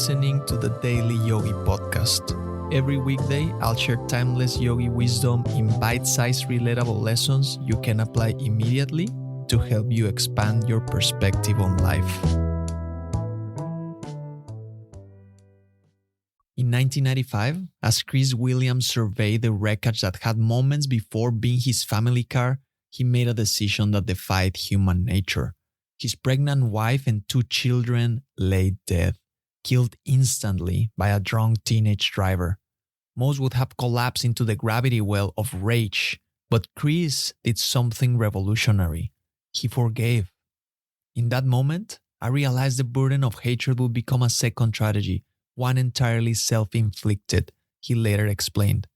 listening to the Daily Yogi podcast. Every weekday, I'll share timeless yogi wisdom in bite-sized relatable lessons you can apply immediately to help you expand your perspective on life. In 1995, as Chris Williams surveyed the wreckage that had moments before being his family car, he made a decision that defied human nature. His pregnant wife and 2 children lay dead, killed instantly by a drunk teenage driver. Most would have collapsed into the gravity well of rage, but Chris did something revolutionary. He forgave. In that moment, I realized the burden of hatred would become a second tragedy, one entirely self-inflicted, he later explained.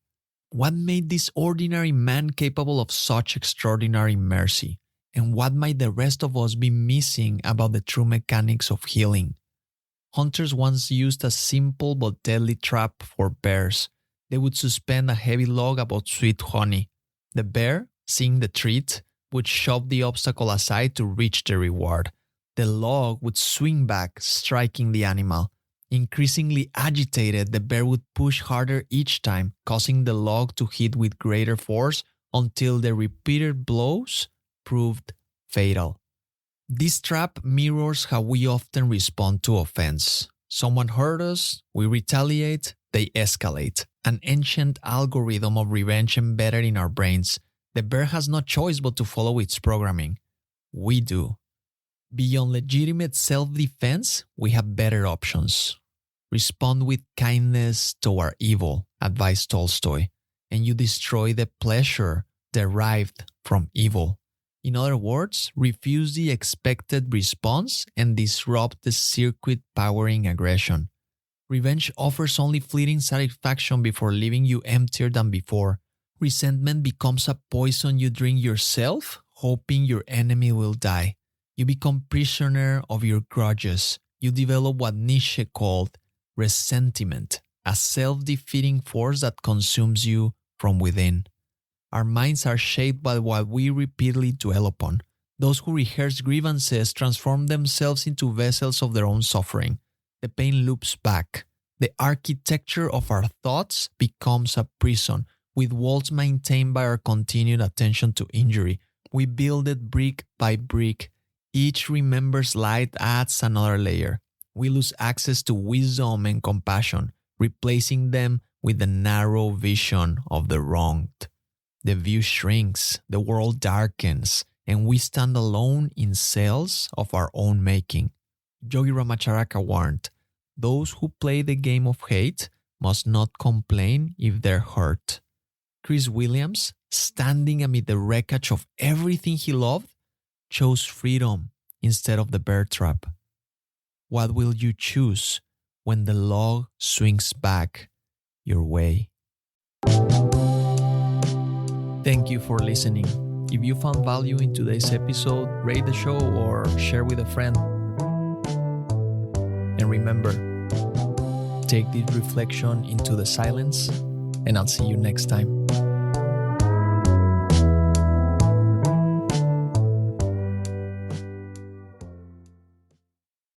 What made this ordinary man capable of such extraordinary mercy? And what might the rest of us be missing about the true mechanics of healing? Hunters once used a simple but deadly trap for bears. They would suspend a heavy log above sweet honey. The bear, seeing the treat, would shove the obstacle aside to reach the reward. The log would swing back, striking the animal. Increasingly agitated, the bear would push harder each time, causing the log to hit with greater force until the repeated blows proved fatal. This trap mirrors how we often respond to offense. Someone hurt us, we retaliate, they escalate. An ancient algorithm of revenge embedded in our brains. The bear has no choice but to follow its programming. We do. Beyond legitimate self-defense, we have better options. Respond with kindness toward evil, advised Tolstoy, and you destroy the pleasure derived from evil. In other words, refuse the expected response and disrupt the circuit powering aggression. Revenge offers only fleeting satisfaction before leaving you emptier than before. Resentment becomes a poison you drink yourself, hoping your enemy will die. You become prisoner of your grudges. You develop what Nietzsche called resentment, a self-defeating force that consumes you from within. Our minds are shaped by what we repeatedly dwell upon. Those who rehearse grievances transform themselves into vessels of their own suffering. The pain loops back. The architecture of our thoughts becomes a prison, with walls maintained by our continued attention to injury. We build it brick by brick. Each remembered slight adds another layer. We lose access to wisdom and compassion, replacing them with the narrow vision of the wronged. The view shrinks, the world darkens, and we stand alone in cells of our own making. Yogi Ramacharaka warned, those who play the game of hate must not complain if they're hurt. Chris Williams, standing amid the wreckage of everything he loved, chose freedom instead of the bear trap. What will you choose when the log swings back your way? Thank you for listening. If you found value in today's episode, rate the show or share with a friend. And remember, take this reflection into the silence, and I'll see you next time.